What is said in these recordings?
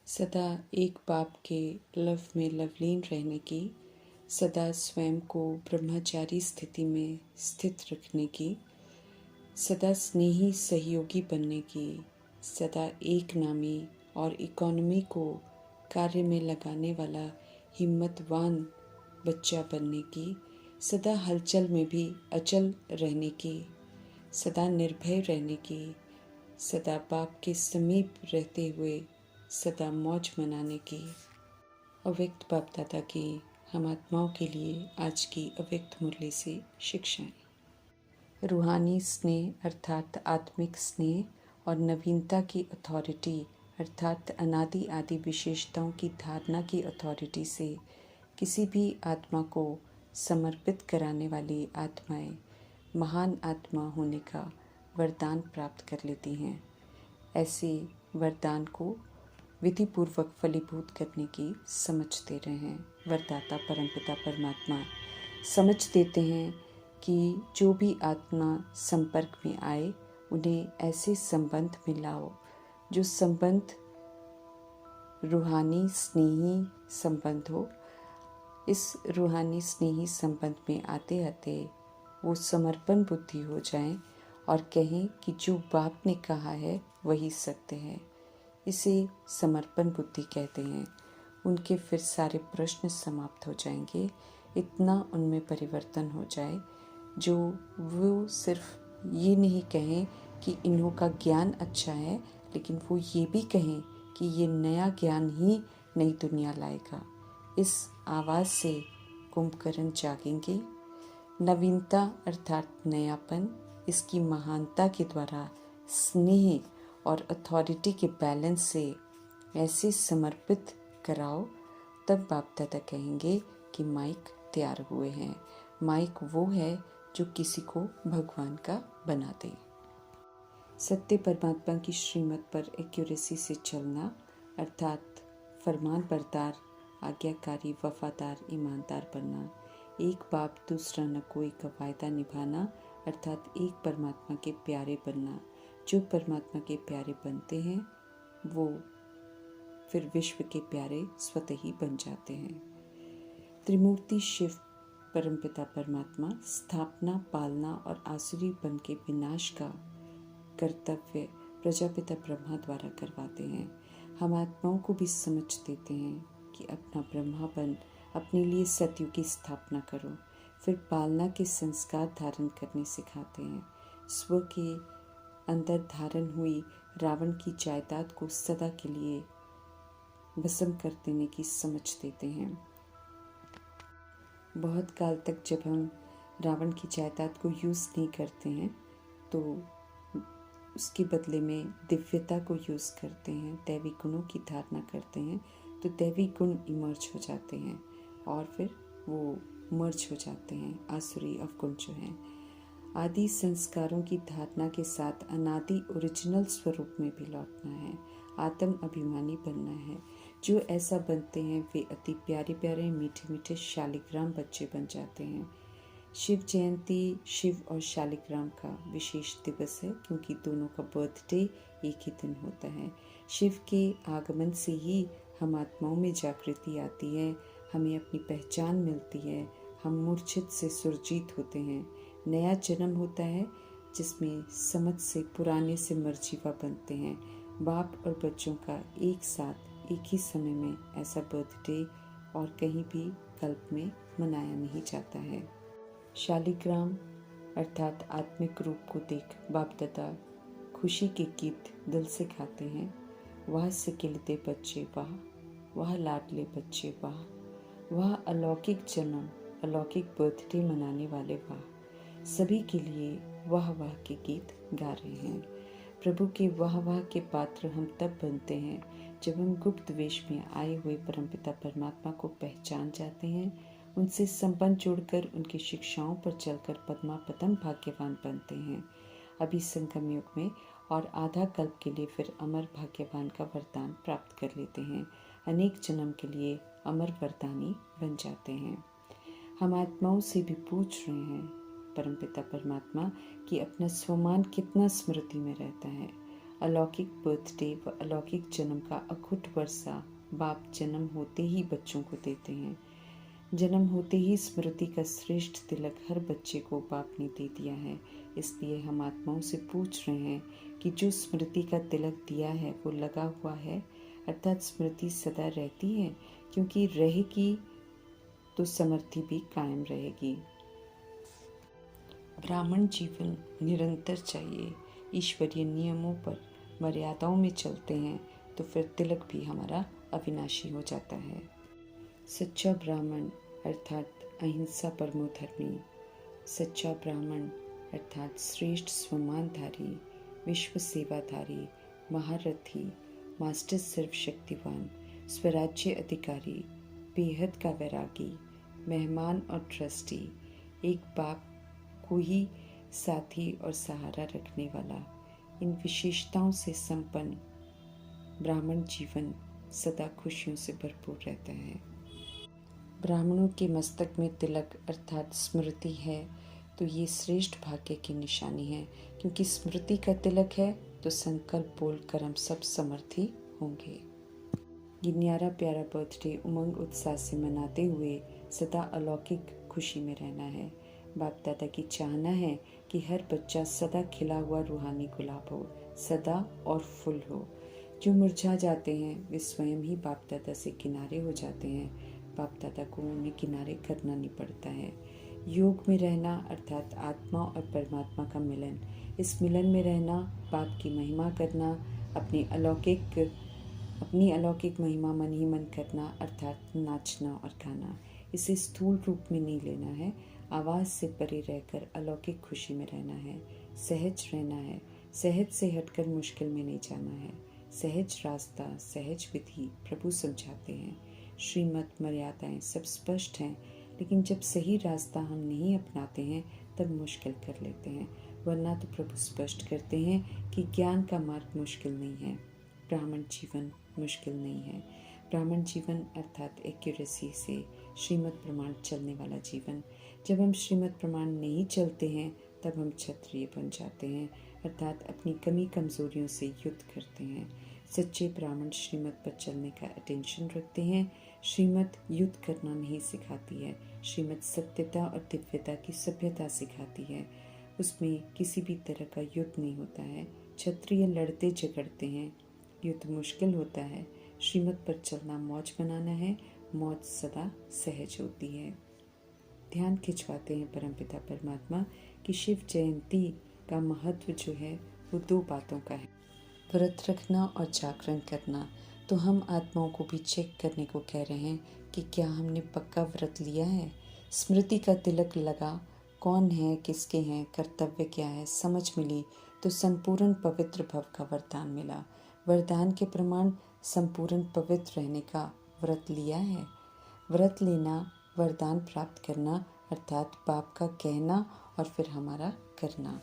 सदा एक बाप के लव में लवलीन रहने की, सदा स्वयं को ब्रह्मचारी स्थिति में स्थित रखने की, सदा स्नेही सहयोगी बनने की, सदा एक नामी और इकोनॉमी को कार्य में लगाने वाला हिम्मतवान बच्चा बनने की, सदा हलचल में भी अचल रहने की, सदा निर्भय रहने की, सदा बाप के समीप रहते हुए सदा मौज मनाने की। अव्यक्त बाप दादा की हम आत्माओं के लिए आज की अव्यक्त मुरली से शिक्षाएं। रूहानी स्नेह अर्थात आत्मिक स्नेह और नवीनता की अथॉरिटी अर्थात अनादि आदि विशेषताओं की धारणा की अथॉरिटी से किसी भी आत्मा को समर्पित कराने वाली आत्माएं महान आत्मा होने का वरदान प्राप्त कर लेती हैं। ऐसे वरदान को विधि पूर्वक फलीभूत करने की समझ दे रहे हैं। वरदाता परमपिता परमात्मा समझ देते हैं कि जो भी आत्मा संपर्क में आए उन्हें ऐसे संबंध में लाओ जो संबंध रूहानी स्नेही संबंध हो। इस रूहानी स्नेही संबंध में आते आते वो समर्पण बुद्धि हो जाएं और कहें कि जो बाप ने कहा है वही सत्य है। इसे समर्पण बुद्धि कहते हैं। उनके फिर सारे प्रश्न समाप्त हो जाएंगे। इतना उनमें परिवर्तन हो जाए जो वो सिर्फ ये नहीं कहें कि इन्हों का ज्ञान अच्छा है, लेकिन वो ये भी कहें कि ये नया ज्ञान ही नई दुनिया लाएगा। इस आवाज़ से कुंभकर्ण जागेंगे। नवीनता अर्थात नयापन, इसकी महानता के द्वारा स्नेह और अथॉरिटी के बैलेंस से ऐसे समर्पित कराओ, तब बाप दादा कहेंगे कि माइक तैयार हुए हैं। माइक वो है जो किसी को भगवान का बना दे। सत्य परमात्मा की श्रीमत पर एक्यूरेसी से चलना अर्थात फरमान बरदार, आज्ञाकारी, वफादार, ईमानदार बनना। एक बाप दूसरा न कोई का वायदा निभाना अर्थात एक परमात्मा के प्यारे बनना। जो परमात्मा के प्यारे बनते हैं वो फिर विश्व के प्यारे स्वतः ही बन जाते हैं। त्रिमूर्ति शिव परमपिता परमात्मा स्थापना, पालना और आसुरी बन के विनाश का कर्तव्य प्रजापिता ब्रह्मा द्वारा करवाते हैं। हम आत्माओं को भी समझ देते हैं कि अपना ब्रह्मापन अपने लिए सतयुग की स्थापना करो। फिर पालना के संस्कार धारण करने सिखाते हैं। स्व के अंदर धारण हुई रावण की जायदाद को सदा के लिए भस्म कर देने की समझ देते हैं। बहुत काल तक जब हम रावण की जायदाद को यूज़ नहीं करते हैं तो उसके बदले में दिव्यता को यूज़ करते हैं, दैवी गुणों की धारणा करते हैं, तो दैवी गुण इमर्ज हो जाते हैं और फिर वो मर्ज हो जाते हैं। आसुरी अवगुण जो हैं, आदि संस्कारों की धारणा के साथ अनादि ओरिजिनल स्वरूप में भी लौटना है। आत्म अभिमानी बनना है। जो ऐसा बनते हैं वे अति प्यारे प्यारे मीठे मीठे शालिग्राम बच्चे बन जाते हैं। शिव जयंती शिव और शालिग्राम का विशेष दिवस है क्योंकि दोनों का बर्थडे एक ही दिन होता है। शिव के आगमन से ही हम आत्माओं में जागृति आती है, हमें अपनी पहचान मिलती है, हम मूर्छित से सुरजीत होते हैं। नया जन्म होता है जिसमें समझ से पुराने से मर्जीवा बनते हैं। बाप और बच्चों का एक साथ एक ही समय में ऐसा बर्थडे और कहीं भी कल्प में मनाया नहीं जाता है। शालिग्राम अर्थात आत्मिक रूप को देख बाप दादा खुशी के गीत दिल से गाते हैं। वह सिकिलते बच्चे वाह, वह लाडले बच्चे वाह, वह अलौकिक जन्म, अलौकिक बर्थडे मनाने वाले वाह। सभी के लिए वाह वाह के गीत गा रहे हैं। प्रभु के वाह वाह के पात्र हम तब बनते हैं जब हम गुप्त वेश में आए हुए परमपिता परमात्मा को पहचान जाते हैं, उनसे संबंध जोड़कर उनकी शिक्षाओं पर चलकर पद्मापदम भाग्यवान बनते हैं। अभी संगम युग में और आधा कल्प के लिए फिर अमर भाग्यवान का वरदान प्राप्त कर लेते हैं। अनेक जन्म के लिए अमर वरदानी बन जाते हैं। हम आत्माओं से भी पूछ रहे हैं परमपिता परमात्मा कि अपना स्वमान कितना स्मृति में रहता है। अलौकिक बर्थडे व अलौकिक जन्म का अखुट वर्षा बाप जन्म होते ही बच्चों को देते हैं। जन्म होते ही स्मृति का श्रेष्ठ तिलक हर बच्चे को बाप ने दे दिया है। इसलिए हम आत्माओं से पूछ रहे हैं कि जो स्मृति का तिलक दिया है वो लगा हुआ है, अर्थात स्मृति सदा रहती है, क्योंकि रहेगी तो समृद्धि भी कायम रहेगी। ब्राह्मण जीवन निरंतर चाहिए। ईश्वरीय नियमों पर मर्यादाओं में चलते हैं तो फिर तिलक भी हमारा अविनाशी हो जाता है। सच्चा ब्राह्मण अर्थात अहिंसा परमो धर्मी, सच्चा ब्राह्मण अर्थात श्रेष्ठ स्वमानधारी, विश्व सेवाधारी, महारथी, मास्टर सर्वशक्तिवान, स्वराज्य अधिकारी, बेहद का वैरागी, मेहमान और ट्रस्टी, एक बाप को ही साथी और सहारा रखने वाला, इन विशेषताओं से संपन्न ब्राह्मण जीवन सदा खुशियों से भरपूर रहता है। ब्राह्मणों के मस्तक में तिलक अर्थात स्मृति है तो ये श्रेष्ठ भाग्य की निशानी है, क्योंकि स्मृति का तिलक है तो संकल्प बोलकर हम सब समर्थी होंगे। ये न्यारा प्यारा बर्थडे उमंग उत्साह से मनाते हुए सदा अलौकिक खुशी में रहना है। बाप दादा की चाहना है कि हर बच्चा सदा खिला हुआ रूहानी गुलाब हो, सदा और फुल हो। जो मुरझा जाते हैं वे स्वयं ही बाप दादा से किनारे हो जाते हैं। बाप दादा को उन्हें किनारे करना नहीं पड़ता है। योग में रहना अर्थात आत्मा और परमात्मा का मिलन, इस मिलन में रहना, बाप की महिमा करना, अपनी अलौकिक महिमा मन ही मन करना अर्थात नाचना और गाना। इसे स्थूल रूप में नहीं लेना है, आवाज़ से परे रहकर अलौकिक खुशी में रहना है। सहज रहना है, सहज से हटकर मुश्किल में नहीं जाना है। सहज रास्ता, सहज विधि प्रभु समझाते हैं। श्रीमत मर्यादाएं सब स्पष्ट हैं, लेकिन जब सही रास्ता हम नहीं अपनाते हैं तब मुश्किल कर लेते हैं, वरना तो प्रभु स्पष्ट करते हैं कि ज्ञान का मार्ग मुश्किल नहीं है, ब्राह्मण जीवन मुश्किल नहीं है। ब्राह्मण जीवन अर्थात एक्यूरेसी से श्रीमत प्रमाण चलने वाला जीवन। जब हम श्रीमत प्रमाण नहीं चलते हैं तब हम क्षत्रिय बन जाते हैं, अर्थात अपनी कमी कमजोरियों से युद्ध करते हैं। सच्चे ब्राह्मण श्रीमत पर चलने का अटेंशन रखते हैं। श्रीमत युद्ध करना नहीं सिखाती है, श्रीमत सत्यता और दिव्यता की सभ्यता सिखाती है। उसमें किसी भी तरह का युद्ध नहीं होता है। क्षत्रिय लड़ते झगड़ते हैं, युद्ध मुश्किल होता है। श्रीमत पर चलना मौज बनाना है, मौज सदा सहज होती है। ध्यान खिंचवाते हैं परमपिता परमात्मा की शिव जयंती का महत्व जो है वो दो बातों का है, व्रत रखना और जागरण करना। तो हम आत्माओं को भी चेक करने को कह रहे हैं कि क्या हमने पक्का व्रत लिया है, स्मृति का तिलक लगा, कौन है, किसके हैं, कर्तव्य क्या है, समझ मिली तो संपूर्ण पवित्र भव का वरदान मिला। वरदान के प्रमाण संपूर्ण पवित्र रहने का व्रत लिया है। व्रत लेना, वरदान प्राप्त करना अर्थात बाप का कहना और फिर हमारा करना।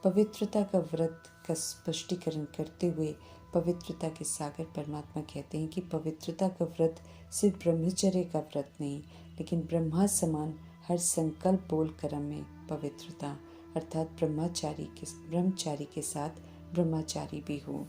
पवित्रता का व्रत का स्पष्टीकरण करते हुए पवित्रता के सागर परमात्मा कहते हैं कि पवित्रता का व्रत सिर्फ ब्रह्मचर्य का व्रत नहीं, लेकिन ब्रह्मा समान हर संकल्प बोल कर्म में पवित्रता अर्थात ब्रह्मचारी के साथ ब्रह्मचारी भी हो।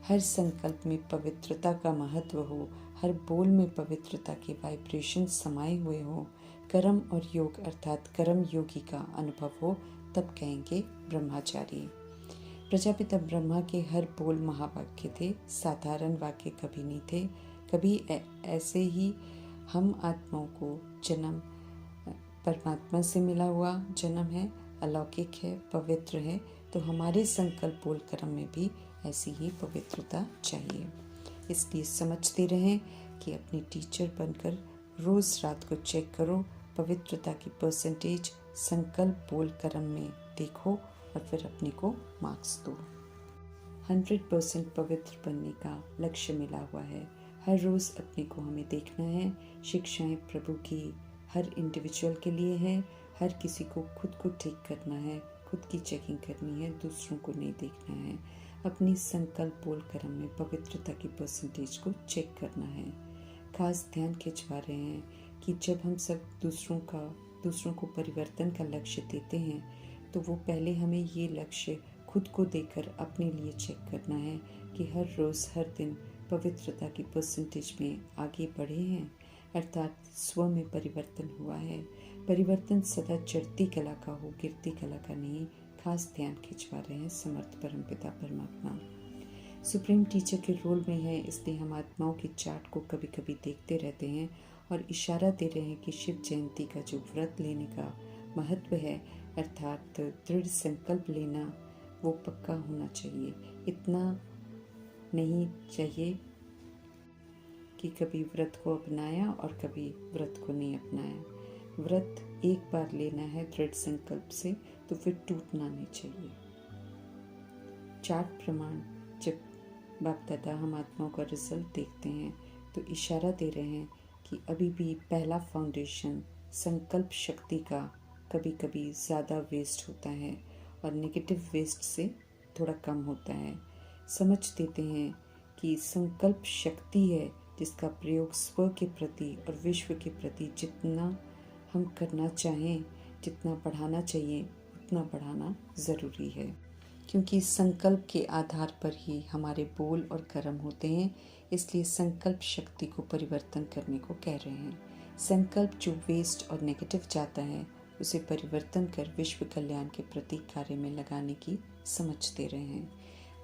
हर संकल्प में पवित्रता का महत्व हो, हर बोल में पवित्रता के वाइब्रेशन समाये हुए हो, कर्म और योग अर्थात कर्म योगी का अनुभव हो, तब कहेंगे ब्रह्मचारी। प्रजापिता ब्रह्मा के हर बोल महावाक्य थे, साधारण वाक्य कभी नहीं थे। कभी ऐसे ही हम आत्माओं को जन्म परमात्मा से मिला हुआ जन्म है, अलौकिक है, पवित्र है, तो हमारे संकल्प बोल कर्म में भी ऐसी ही पवित्रता चाहिए। इसलिए समझते रहें कि अपनी टीचर बनकर रोज़ रात को चेक करो, पवित्रता की परसेंटेज संकल्प बोल कर्म में देखो और फिर अपने को मार्क्स दो। 100% पवित्र बनने का लक्ष्य मिला हुआ है। हर रोज़ अपने को हमें देखना है। शिक्षाएं प्रभु की हर इंडिविजुअल के लिए है। हर किसी को खुद को ठीक करना है, खुद की चेकिंग करनी है, दूसरों को नहीं देखना है। अपनी संकल्प बोल कर्म में पवित्रता की परसेंटेज को चेक करना है। खास ध्यान खिंचवा रहे हैं कि जब हम सब दूसरों को परिवर्तन का लक्ष्य देते हैं तो वो पहले हमें ये लक्ष्य खुद को देखकर अपने लिए चेक करना है कि हर रोज़ हर दिन पवित्रता की परसेंटेज में आगे बढ़े हैं, अर्थात स्व में परिवर्तन हुआ है। परिवर्तन सदा चढ़ती कला का हो, गिरती कला का नहीं। खास ध्यान खिंचवा रहे हैं समर्थ परमपिता परमात्मा। सुप्रीम टीचर के रोल में है, इसलिए हम आत्माओं की चार्ट को कभी कभी देखते रहते हैं और इशारा दे रहे हैं कि शिव जयंती का जो व्रत लेने का महत्व है, अर्थात दृढ़ संकल्प लेना, वो पक्का होना चाहिए। इतना नहीं चाहिए कि कभी व्रत को अपनाया और कभी व्रत को नहीं अपनाया। व्रत एक बार लेना है दृढ़ संकल्प से, तो फिर टूटना नहीं चाहिए। चार्ट प्रमाण जब बाप दादा हम आत्माओं का रिजल्ट देखते हैं तो इशारा दे रहे हैं कि अभी भी पहला फाउंडेशन संकल्प शक्ति का कभी कभी ज़्यादा वेस्ट होता है और नेगेटिव वेस्ट से थोड़ा कम होता है। समझ देते हैं कि संकल्प शक्ति है जिसका प्रयोग स्व के प्रति और विश्व के प्रति जितना हम करना चाहें, जितना बढ़ाना चाहिए उतना बढ़ाना ज़रूरी है, क्योंकि संकल्प के आधार पर ही हमारे बोल और कर्म होते हैं। इसलिए संकल्प शक्ति को परिवर्तन करने को कह रहे हैं। संकल्प जो वेस्ट और नेगेटिव जाता है उसे परिवर्तन कर विश्व कल्याण के प्रति कार्य में लगाने की समझ दे रहे हैं।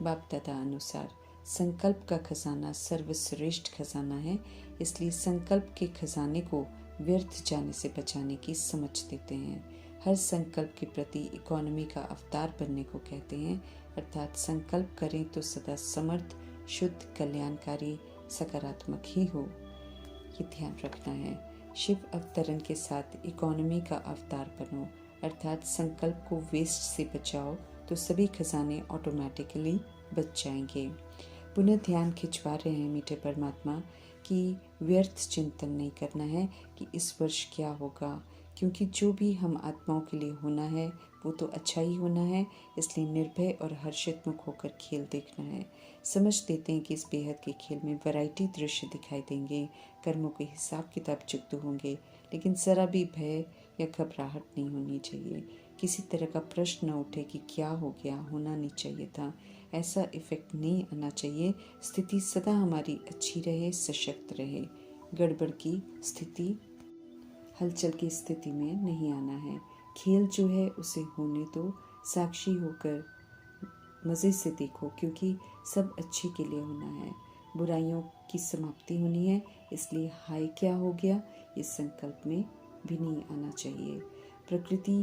बाप दादा अनुसार संकल्प का खजाना सर्वश्रेष्ठ खजाना है, इसलिए संकल्प के खजाने को व्यर्थ जाने से बचाने की समझ देते हैं। हर संकल्प के प्रति इकोनॉमी का अवतार बनने को कहते हैं, अर्थात संकल्प करें तो सदा समर्थ, शुद्ध, कल्याणकारी, सकारात्मक ही हो, ये ध्यान रखना है। शिव अवतरण के साथ इकोनॉमी का अवतार बनो, अर्थात संकल्प को वेस्ट से बचाओ तो सभी खजाने ऑटोमेटिकली बच जाएंगे। पुनः ध्यान खिंचवा रहे हैं मीठे परमात्मा कि व्यर्थ चिंतन नहीं करना है कि इस वर्ष क्या होगा, क्योंकि जो भी हम आत्माओं के लिए होना है वो तो अच्छा ही होना है। इसलिए निर्भय और हर्षित मुख होकर खेल देखना है। समझ देते हैं कि इस बेहद के खेल में वैरायटी दृश्य दिखाई देंगे, कर्मों के हिसाब किताब चुकते होंगे, लेकिन जरा भी भय या घबराहट नहीं होनी चाहिए। किसी तरह का प्रश्न न उठे कि क्या हो गया, होना नहीं चाहिए था, ऐसा इफेक्ट नहीं आना चाहिए। स्थिति सदा हमारी अच्छी रहे, सशक्त रहे। गड़बड़ की स्थिति, हलचल की स्थिति में नहीं आना है। खेल जो है उसे होने दो, साक्षी होकर मज़े से देखो, क्योंकि सब अच्छे के लिए होना है। बुराइयों की समाप्ति होनी है, इसलिए हाय क्या हो गया इस संकल्प में भी नहीं आना चाहिए। प्रकृति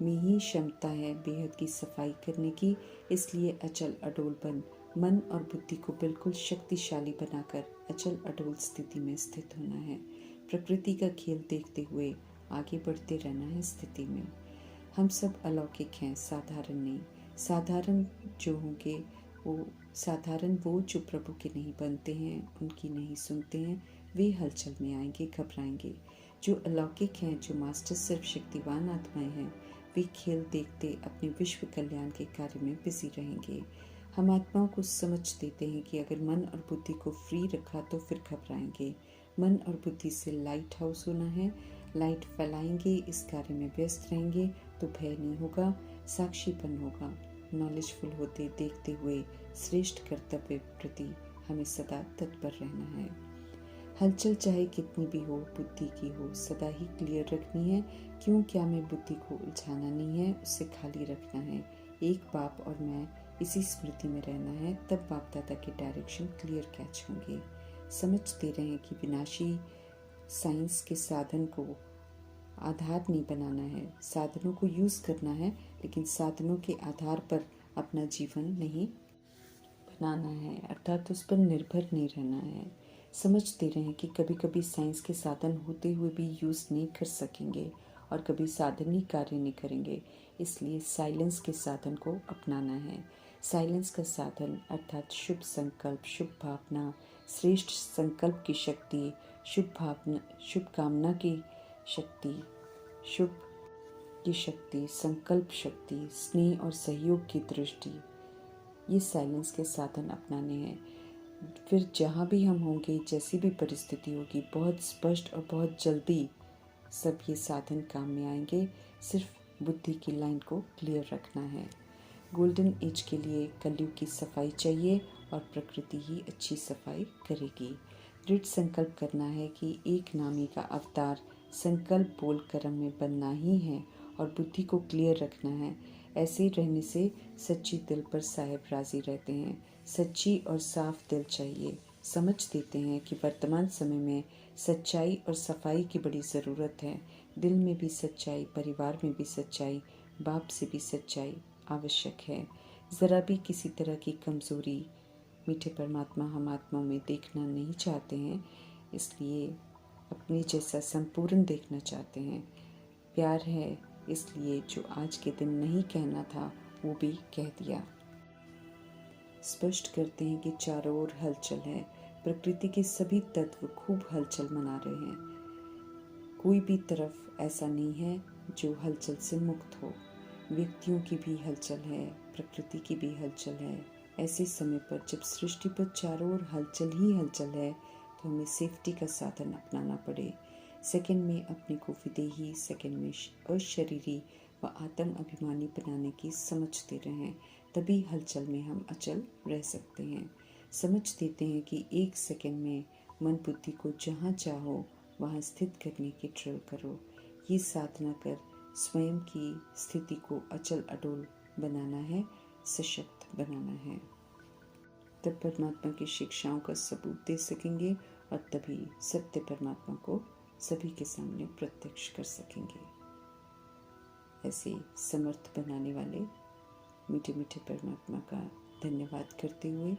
में ही क्षमता है बेहद की सफाई करने की, इसलिए अचल अडोल बन मन और बुद्धि को बिल्कुल शक्तिशाली बनाकर अचल अडोल स्थिति में स्थित होना है। प्रकृति का खेल देखते हुए आगे बढ़ते रहना है स्थिति में। हम सब अलौकिक हैं, साधारण नहीं। साधारण जो होंगे वो साधारण, वो जो प्रभु के नहीं बनते हैं, उनकी नहीं सुनते हैं, वे हलचल में आएंगे, घबराएंगे। जो अलौकिक हैं, जो मास्टर सर्व शक्तिवान आत्माएं हैं, वे खेल देखते अपने विश्व कल्याण के कार्य में बिजी रहेंगे। हम आत्माओं को समझ देते हैं कि अगर मन और बुद्धि को फ्री रखा तो फिर घबराएंगे। मन और बुद्धि से लाइट हाउस होना है, लाइट फैलाएंगे, इस कार्य में व्यस्त रहेंगे तो भय नहीं होगा, साक्षीपन होगा। नॉलेजफुल होते देखते हुए श्रेष्ठ कर्तव्य प्रति हमें सदा तत्पर रहना है। हलचल चाहे कितनी भी हो, बुद्धि की हो, सदा ही क्लियर रखनी है। क्यों क्या में बुद्धि को उलझाना नहीं है, उससे खाली रखना है। एक बाप और मैं, इसी स्मृति में रहना है, तब बाप दादा के डायरेक्शन क्लियर कैच होंगे। समझ दे रहे हैं कि विनाशी साइंस के साधन को आधार नहीं बनाना है। साधनों को यूज़ करना है, लेकिन साधनों के आधार पर अपना जीवन नहीं बनाना है, अर्थात उस पर निर्भर नहीं रहना है। समझ दे रहे हैं कि कभी कभी साइंस के साधन होते हुए भी यूज़ नहीं कर सकेंगे और कभी साधन ही कार्य नहीं करेंगे, इसलिए साइलेंस के साधन को अपनाना है। साइलेंस का साधन अर्थात शुभ संकल्प, शुभ भावना, श्रेष्ठ संकल्प की शक्ति, शुभ भावना, शुभ कामना की शक्ति, शुभ की शक्ति, संकल्प शक्ति, स्नेह और सहयोग की दृष्टि, ये साइलेंस के साधन अपनाने हैं। फिर जहाँ भी हम होंगे, जैसी भी परिस्थिति होगी, बहुत स्पष्ट और बहुत जल्दी सब ये साधन काम में आएंगे। सिर्फ बुद्धि की लाइन को क्लियर रखना है। गोल्डन एज के लिए कलयुग की सफाई चाहिए और प्रकृति ही अच्छी सफाई करेगी। दृढ़ संकल्प करना है कि एक नामी का अवतार संकल्प बोल कर्म में बनना ही है और बुद्धि को क्लियर रखना है। ऐसे रहने से सच्ची दिल पर साहेब राजी रहते हैं। सच्ची और साफ दिल चाहिए। समझ देते हैं कि वर्तमान समय में सच्चाई और सफाई की बड़ी ज़रूरत है। दिल में भी सच्चाई, परिवार में भी सच्चाई, बाप से भी सच्चाई आवश्यक है। ज़रा भी किसी तरह की कमज़ोरी मीठे परमात्मा हम आत्माओं में देखना नहीं चाहते हैं, इसलिए अपने जैसा संपूर्ण देखना चाहते हैं। प्यार है, इसलिए जो आज के दिन नहीं कहना था वो भी कह दिया। स्पष्ट करते हैं कि चारों ओर हलचल है। प्रकृति के सभी तत्व खूब हलचल मना रहे हैं। कोई भी तरफ ऐसा नहीं है जो हलचल से मुक्त हो। व्यक्तियों की भी हलचल है, प्रकृति की भी हलचल है। ऐसे समय पर जब सृष्टि पर चारों ओर हलचल ही हलचल है तो हमें सेफ्टी का साधन अपनाना पड़े। सेकंड में अपने को विदेही, सेकंड में अशरीरी व आत्म अभिमानी बनाने की समझ दे रहे हैं। तभी हलचल में हम अचल रह सकते हैं। समझ देते हैं कि एक सेकंड में मन बुद्धि को जहाँ चाहो वहाँ स्थित करने की ड्रिल करो। ये साधना कर स्वयं की स्थिति को अचल अडोल बनाना है, सशक्त बनाना है। तब परमात्मा की शिक्षाओं का सबूत दे सकेंगे और तभी सत्य परमात्मा को सभी के सामने प्रत्यक्ष कर सकेंगे। ऐसे समर्थ बनाने वाले मीठे मीठे परमात्मा का धन्यवाद करते हुए